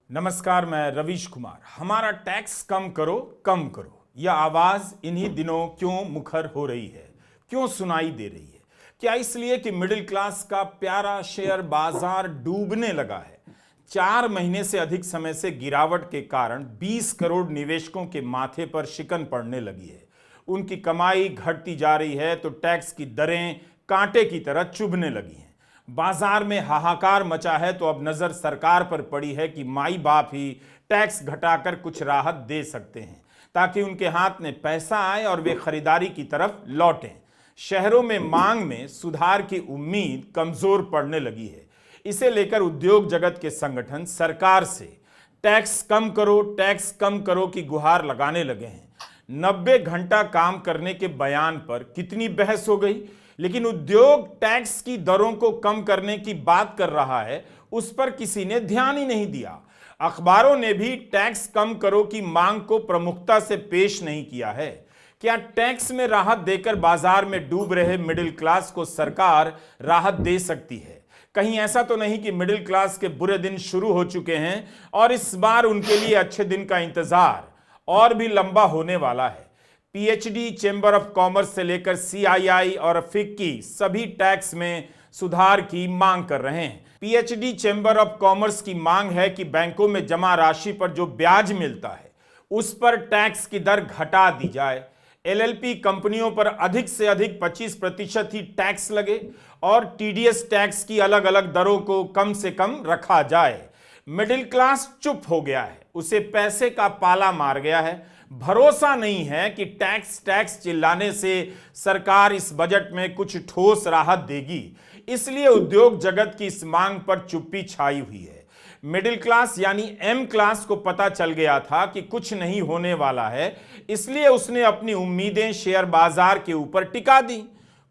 नमस्कार, मैं रवीश कुमार। हमारा टैक्स कम करो, कम करो, यह आवाज इन्हीं दिनों क्यों मुखर हो रही है, क्यों सुनाई दे रही है? क्या इसलिए कि मिडिल क्लास का प्यारा शेयर बाजार डूबने लगा है? 4 महीने से अधिक समय से गिरावट के कारण 20 करोड़ निवेशकों के माथे पर शिकन पड़ने लगी है। उनकी कमाई घटती जा रही है तो टैक्स की दरें कांटे की तरह चुभने लगी हैं। बाजार में हाहाकार मचा है तो अब नजर सरकार पर पड़ी है कि माई बाप ही टैक्स घटाकर कुछ राहत दे सकते हैं ताकि उनके हाथ में पैसा आए और वे खरीदारी की तरफ लौटें। शहरों में मांग में सुधार की उम्मीद कमजोर पड़ने लगी है। इसे लेकर उद्योग जगत के संगठन सरकार से टैक्स कम करो की गुहार लगाने लगे हैं। 90 घंटा काम करने के बयान पर कितनी बहस हो गई, लेकिन उद्योग टैक्स की दरों को कम करने की बात कर रहा है, उस पर किसी ने ध्यान ही नहीं दिया। अखबारों ने भी टैक्स कम करो की मांग को प्रमुखता से पेश नहीं किया है। क्या टैक्स में राहत देकर बाजार में डूब रहे मिडिल क्लास को सरकार राहत दे सकती है? कहीं ऐसा तो नहीं कि मिडिल क्लास के बुरे दिन शुरू हो चुके हैं और इस बार उनके लिए अच्छे दिन का इंतजार और भी लंबा होने वाला है? पीएचडी, चेंबर ऑफ कॉमर्स से लेकर सीआईआई और फिक्की सभी टैक्स में सुधार की मांग कर रहे हैं। पीएचडी चेंबर ऑफ कॉमर्स की मांग है कि बैंकों में जमा राशि पर जो ब्याज मिलता है उस पर टैक्स की दर घटा दी जाए। एलएलपी कंपनियों पर अधिक से अधिक 25% ही टैक्स लगे और टीडीएस टैक्स की अलग अलग दरों को कम से कम रखा जाए। मिडिल क्लास चुप हो गया है, उसे पैसे का पाला मार गया है। भरोसा नहीं है कि टैक्स चिल्लाने से सरकार इस बजट में कुछ ठोस राहत देगी। इसलिए उद्योग जगत की इस मांग पर चुप्पी छाई हुई है। मिडिल क्लास यानी एम क्लास को पता चल गया था कि कुछ नहीं होने वाला है, इसलिए उसने अपनी उम्मीदें शेयर बाजार के ऊपर टिका दी।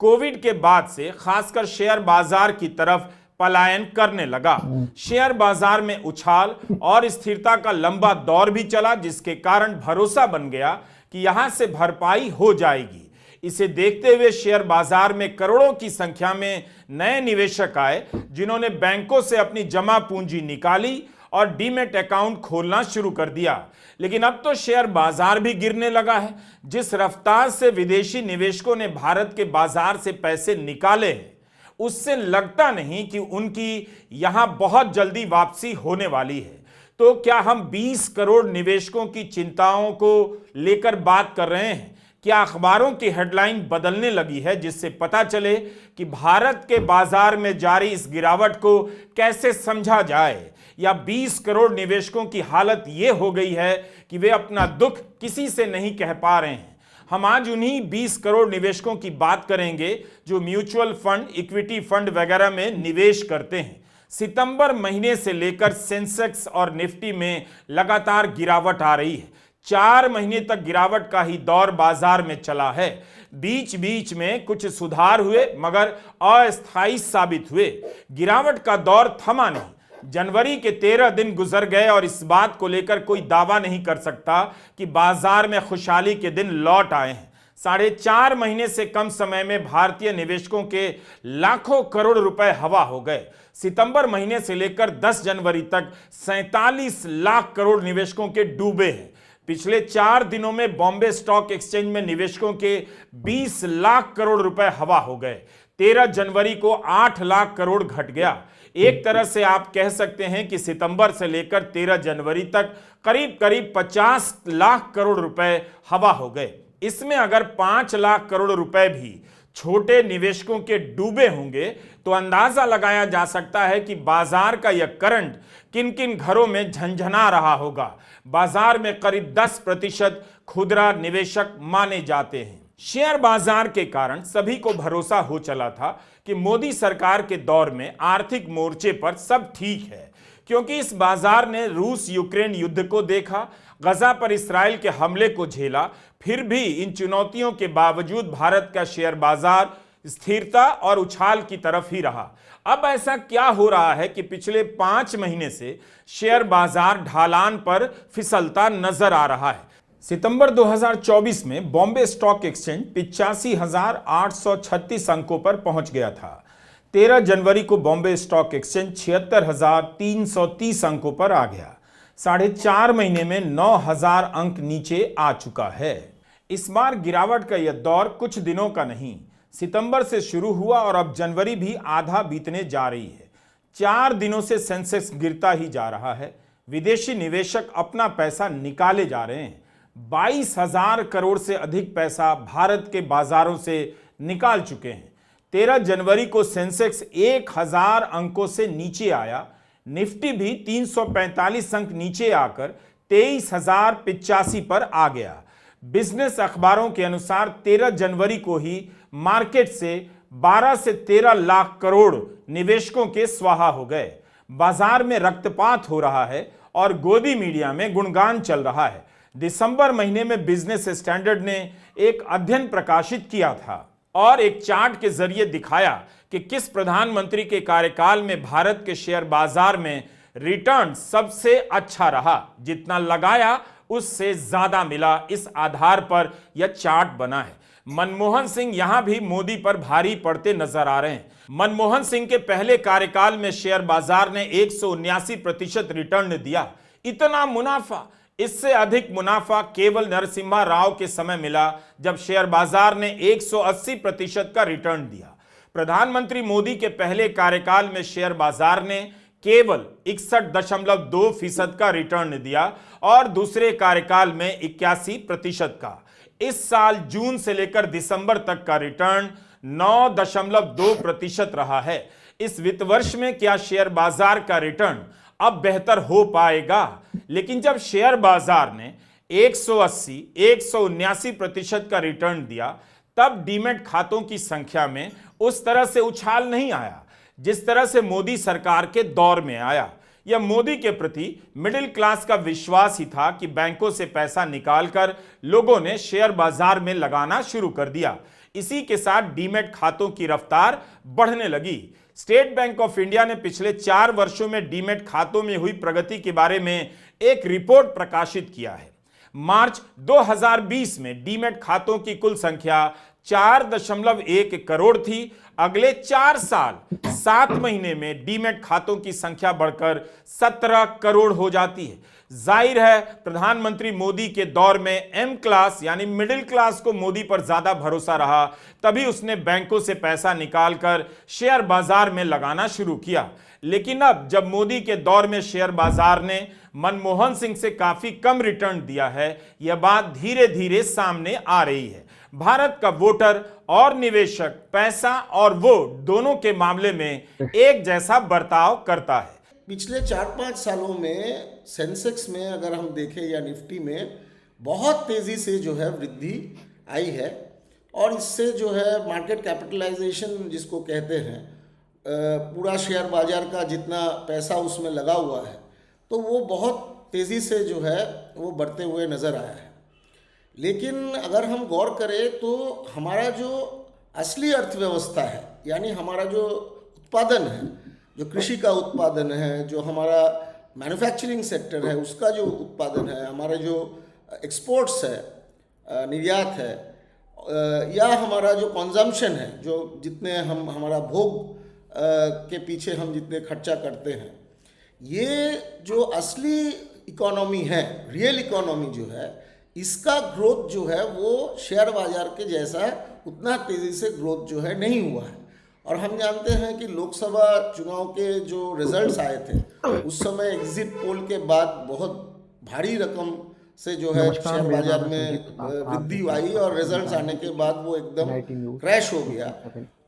कोविड के बाद से खासकर शेयर बाजार की तरफ पलायन करने लगा। शेयर बाजार में उछाल और स्थिरता का लंबा दौर भी चला, जिसके कारण भरोसा बन गया कि यहां से भरपाई हो जाएगी। इसे देखते हुए शेयर बाजार में करोड़ों की संख्या में नए निवेशक आए, जिन्होंने बैंकों से अपनी जमा पूंजी निकाली और डीमैट अकाउंट खोलना शुरू कर दिया। लेकिन अब तो शेयर बाजार भी गिरने लगा है। जिस रफ्तार से विदेशी निवेशकों ने भारत के बाजार से पैसे निकाले हैं, उससे लगता नहीं कि उनकी यहां बहुत जल्दी वापसी होने वाली है। तो क्या हम 20 करोड़ निवेशकों की चिंताओं को लेकर बात कर रहे हैं? क्या अखबारों की हेडलाइन बदलने लगी है जिससे पता चले कि भारत के बाजार में जारी इस गिरावट को कैसे समझा जाए? या 20 करोड़ निवेशकों की हालत यह हो गई है कि वे अपना दुख किसी से नहीं कह पा रहे हैं? हम आज उन्हीं 20 करोड़ निवेशकों की बात करेंगे जो म्यूचुअल फंड, इक्विटी फंड वगैरह में निवेश करते हैं। सितंबर महीने से लेकर सेंसेक्स और निफ्टी में लगातार गिरावट आ रही है। 4 महीने तक गिरावट का ही दौर बाजार में चला है। बीच बीच में कुछ सुधार हुए मगर अस्थायी साबित हुए। गिरावट का दौर थमा नहीं। जनवरी के 13 दिन गुजर गए और इस बात को लेकर कोई दावा नहीं कर सकता कि बाजार में खुशहाली के दिन लौट आए हैं। 4.5 महीने से कम समय में भारतीय निवेशकों के लाखों करोड़ रुपए हवा हो गए। सितंबर महीने से लेकर 10 जनवरी तक 47 लाख करोड़ निवेशकों के डूबे हैं। पिछले 4 दिनों में बॉम्बे स्टॉक एक्सचेंज में निवेशकों के 20 लाख करोड़ रुपए हवा हो गए। 13 जनवरी को 8 लाख करोड़ घट गया। एक तरह से आप कह सकते हैं कि सितंबर से लेकर 13 जनवरी तक करीब करीब 50 लाख करोड़ रुपए हवा हो गए। इसमें अगर 5 लाख करोड़ रुपए भी छोटे निवेशकों के डूबे होंगे तो अंदाजा लगाया जा सकता है कि बाजार का यह करंट किन किन घरों में झंझना रहा होगा। बाजार में करीब 10% खुदरा निवेशक माने जाते हैं। शेयर बाजार के कारण सभी को भरोसा हो चला था कि मोदी सरकार के दौर में आर्थिक मोर्चे पर सब ठीक है, क्योंकि इस बाजार ने रूस यूक्रेन युद्ध को देखा, गजा पर इस्राएल के हमले को झेला। फिर भी इन चुनौतियों के बावजूद भारत का शेयर बाजार स्थिरता और उछाल की तरफ ही रहा। अब ऐसा क्या हो रहा है कि पिछले 5 महीने से शेयर बाजार ढालान पर फिसलता नजर आ रहा है। सितंबर 2024 में बॉम्बे स्टॉक एक्सचेंज 85,836 अंकों पर पहुंच गया था। 13 जनवरी को बॉम्बे स्टॉक एक्सचेंज 76,330 अंकों पर आ गया। 4.5 महीने में 9,000 अंक नीचे आ चुका है। इस बार गिरावट का यह दौर कुछ दिनों का नहीं, सितंबर से शुरू हुआ और अब जनवरी भी आधा बीतने जा रही है। 4 दिनों से सेंसेक्स गिरता ही जा रहा है। विदेशी निवेशक अपना पैसा निकाले जा रहे हैं। 22,000 करोड़ से अधिक पैसा भारत के बाजारों से निकाल चुके हैं। 13 जनवरी को सेंसेक्स 1,000 अंकों से नीचे आया। निफ्टी भी 345 अंक नीचे आकर 23,085 पर आ गया। बिजनेस अखबारों के अनुसार 13 जनवरी को ही मार्केट से 12 से 13 लाख करोड़ निवेशकों के स्वाहा हो गए। बाजार में रक्तपात हो रहा है और गोदी मीडिया में गुणगान चल रहा है। दिसंबर महीने में बिजनेस स्टैंडर्ड ने एक अध्ययन प्रकाशित किया था और एक चार्ट के जरिए दिखाया कि किस प्रधानमंत्री के कार्यकाल में भारत के शेयर बाजार में रिटर्न सबसे अच्छा रहा। जितना लगाया उससे ज्यादा मिला। इस आधार पर यह चार्ट बना है। मनमोहन सिंह यहां भी मोदी पर भारी पड़ते नजर आ रहे हैं। मनमोहन सिंह के पहले कार्यकाल में शेयर बाजार ने 179% रिटर्न दिया। इतना मुनाफा, इससे अधिक मुनाफा केवल नरसिम्हा राव के समय मिला जब शेयर बाजार ने 180% का रिटर्न दिया। प्रधानमंत्री मोदी के पहले कार्यकाल में शेयर बाजार ने केवल 61.2% का रिटर्न दिया और दूसरे कार्यकाल में 81% का। इस साल जून से लेकर दिसंबर तक का रिटर्न 9.2% रहा है। इस वित्त वर्ष में क्या शेयर बाजार का रिटर्न अब बेहतर हो पाएगा? लेकिन जब शेयर बाजार ने 180, 179% का रिटर्न दिया, तब डीमैट खातों की संख्या में उस तरह से उछाल नहीं आया जिस तरह से मोदी सरकार के दौर में आया। यह मोदी के प्रति मिडिल क्लास का विश्वास ही था कि बैंकों से पैसा निकालकर लोगों ने शेयर बाजार में लगाना शुरू कर दिया। इसी के साथ डीमैट खातों की रफ्तार बढ़ने लगी। स्टेट बैंक ऑफ इंडिया ने पिछले 4 वर्षों में डीमैट खातों में हुई प्रगति के बारे में एक रिपोर्ट प्रकाशित किया है। मार्च 2020 में डीमैट खातों की कुल संख्या 4.1 करोड़ थी। अगले 4 साल 7 महीने में डीमैट खातों की संख्या बढ़कर 17 करोड़ हो जाती है। जाहिर है प्रधानमंत्री मोदी के दौर में एम क्लास यानी मिडिल क्लास को मोदी पर ज्यादा भरोसा रहा, तभी उसने बैंकों से पैसा निकालकर शेयर बाजार में लगाना शुरू किया। लेकिन अब जब मोदी के दौर में शेयर बाजार ने मनमोहन सिंह से काफी कम रिटर्न दिया है, यह बात धीरे धीरे सामने आ रही है। भारत का वोटर और निवेशक पैसा और वोट दोनों के मामले में एक जैसा बर्ताव करता है। पिछले 4-5 सालों में सेंसेक्स में अगर हम देखें या निफ्टी में बहुत तेज़ी से जो है वृद्धि आई है और इससे जो है मार्केट कैपिटलाइजेशन जिसको कहते हैं, पूरा शेयर बाजार का जितना पैसा उसमें लगा हुआ है तो वो बहुत तेज़ी से जो है वो बढ़ते हुए नज़र आया है। लेकिन अगर हम गौर करें तो हमारा जो असली अर्थव्यवस्था है, यानी हमारा जो उत्पादन है, जो कृषि का उत्पादन है, जो हमारा मैन्युफैक्चरिंग सेक्टर है उसका जो उत्पादन है, हमारा जो एक्सपोर्ट्स है, निर्यात है, या हमारा जो कंजम्पशन है, जो जितने हम हमारा भोग के पीछे हम जितने खर्चा करते हैं, ये जो असली इकोनॉमी है, रियल इकोनॉमी जो है, इसका ग्रोथ जो है वो शेयर बाजार के जैसा उतना तेज़ी से ग्रोथ जो है नहीं हुआ है। और हम जानते हैं कि लोकसभा चुनाव के जो रिजल्ट्स आए थे उस समय एग्जिट पोल के बाद बहुत भारी रकम से जो है शेयर बाजार में वृद्धि आई और रिजल्ट्स आने के बाद वो एकदम क्रैश हो गया।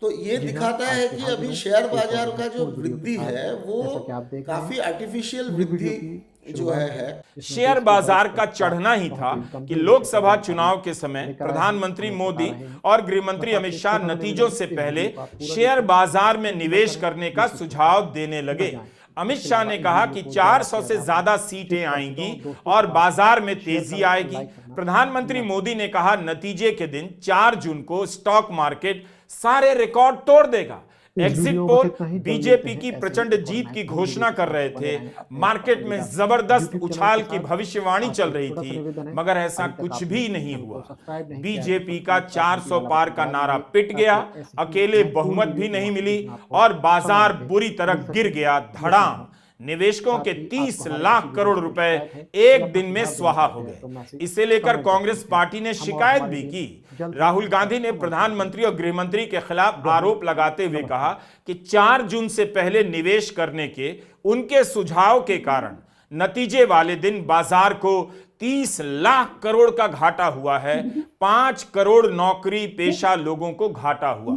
तो ये दिखाता है कि अभी शेयर बाजार का जो वृद्धि है वो काफ़ी आर्टिफिशियल वृद्धि जो है। शेयर बाजार का चढ़ना ही था कि लोकसभा चुनाव के समय प्रधानमंत्री मोदी और गृह मंत्री अमित शाह नतीजों से पहले शेयर बाजार में निवेश करने का सुझाव देने लगे। अमित शाह ने कहा कि 400 से ज्यादा सीटें आएंगी और बाजार में तेजी आएगी। प्रधानमंत्री मोदी ने कहा नतीजे के दिन 4 जून को स्टॉक मार्केट सारे रिकॉर्ड तोड़ देगा। एग्जिट पोल बीजेपी की प्रचंड जीत की घोषणा कर रहे थे। मार्केट में जबरदस्त उछाल की भविष्यवाणी चल रही थी, मगर ऐसा कुछ भी नहीं हुआ। बीजेपी का 400 पार का नारा पिट गया, अकेले बहुमत भी नहीं मिली और बाजार बुरी तरह गिर गया धड़ाम। निवेशकों के 30 लाख करोड़ रुपए एक दिन में स्वाहा हो गए। इसे लेकर कांग्रेस पार्टी ने शिकायत भी की। राहुल गांधी ने प्रधानमंत्री और गृह मंत्री के खिलाफ आरोप लगाते हुए कहा कि 4 जून से पहले निवेश करने के उनके सुझाव के कारण नतीजे वाले दिन बाजार को 30 लाख करोड़ का घाटा हुआ है। 5 करोड़ नौकरी पेशा लोगों को घाटा हुआ।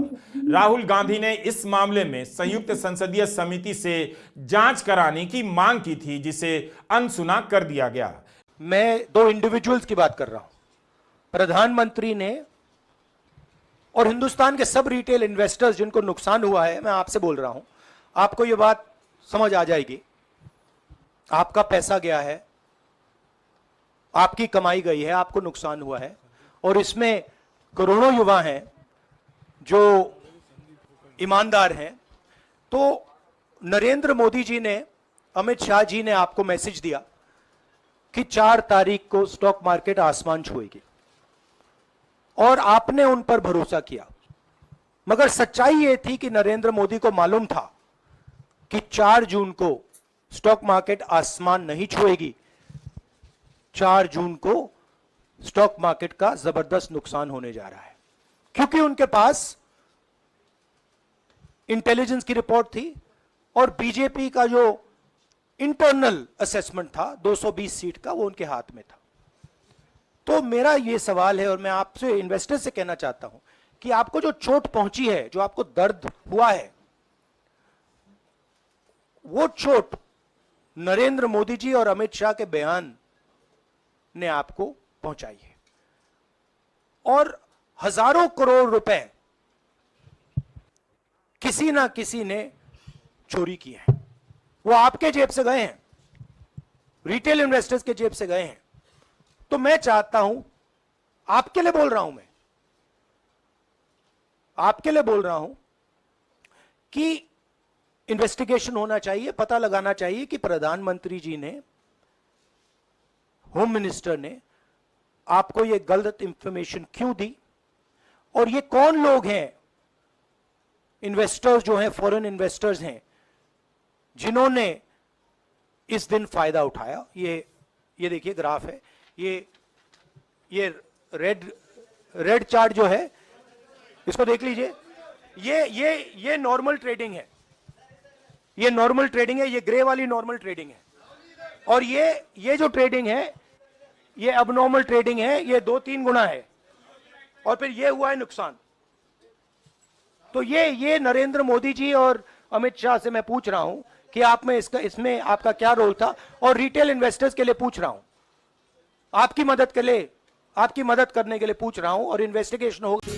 राहुल गांधी ने इस मामले में संयुक्त संसदीय समिति से जांच कराने की मांग की थी, जिसे अनसुना कर दिया गया। मैं 2 इंडिविजुअल्स की बात कर रहा हूं। प्रधानमंत्री ने और हिंदुस्तान के सब रिटेल इन्वेस्टर्स जिनको नुकसान हुआ है, मैं आपसे बोल रहा हूं, आपको यह बात समझ आ जाएगी। आपका पैसा गया है, आपकी कमाई गई है, आपको नुकसान हुआ है, और इसमें करोड़ों युवा हैं जो ईमानदार हैं। तो नरेंद्र मोदी जी ने, अमित शाह जी ने आपको मैसेज दिया कि 4 तारीख को स्टॉक मार्केट आसमान छुएगी, और आपने उन पर भरोसा किया। मगर सच्चाई यह थी कि नरेंद्र मोदी को मालूम था कि 4 जून को स्टॉक मार्केट आसमान नहीं छुएगी। 4 जून को स्टॉक मार्केट का जबरदस्त नुकसान होने जा रहा है, क्योंकि उनके पास इंटेलिजेंस की रिपोर्ट थी और बीजेपी का जो इंटरनल असेसमेंट था 220 सीट का, वो उनके हाथ में था। तो मेरा यह सवाल है, और मैं आपसे इन्वेस्टर से कहना चाहता हूं कि आपको जो चोट पहुंची है, जो आपको दर्द हुआ है, वो चोट नरेंद्र मोदी जी और अमित शाह के बयान ने आपको पहुंचाई है। और हजारों करोड़ रुपए किसी ना किसी ने चोरी किए हैं। वो आपके जेब से गए हैं, रिटेल इन्वेस्टर्स के जेब से गए हैं। तो मैं चाहता हूं, आपके लिए बोल रहा हूं, मैं आपके लिए बोल रहा हूं कि इन्वेस्टिगेशन होना चाहिए, पता लगाना चाहिए कि प्रधानमंत्री जी ने, होम मिनिस्टर ने आपको यह गलत इंफॉर्मेशन क्यों दी, और ये कौन लोग हैं, इन्वेस्टर्स जो हैं, फॉरेन इन्वेस्टर्स हैं, जिन्होंने इस दिन फायदा उठाया। ये देखिए ग्राफ है, ये रेड चार्ट जो है, इसको देख लीजिए। ये नॉर्मल ट्रेडिंग है, ये नॉर्मल ट्रेडिंग है, ये ग्रे वाली नॉर्मल ट्रेडिंग है, और ये जो ट्रेडिंग है ये अबनॉर्मल ट्रेडिंग है, ये 2-3 गुना है, और फिर ये हुआ है नुकसान। तो ये नरेंद्र मोदी जी और अमित शाह से मैं पूछ रहा हूं कि आप में इसमें आपका क्या रोल था, और रिटेल इन्वेस्टर्स के लिए पूछ रहा हूं, आपकी मदद करने के लिए पूछ रहा हूं, और इन्वेस्टिगेशन होगी।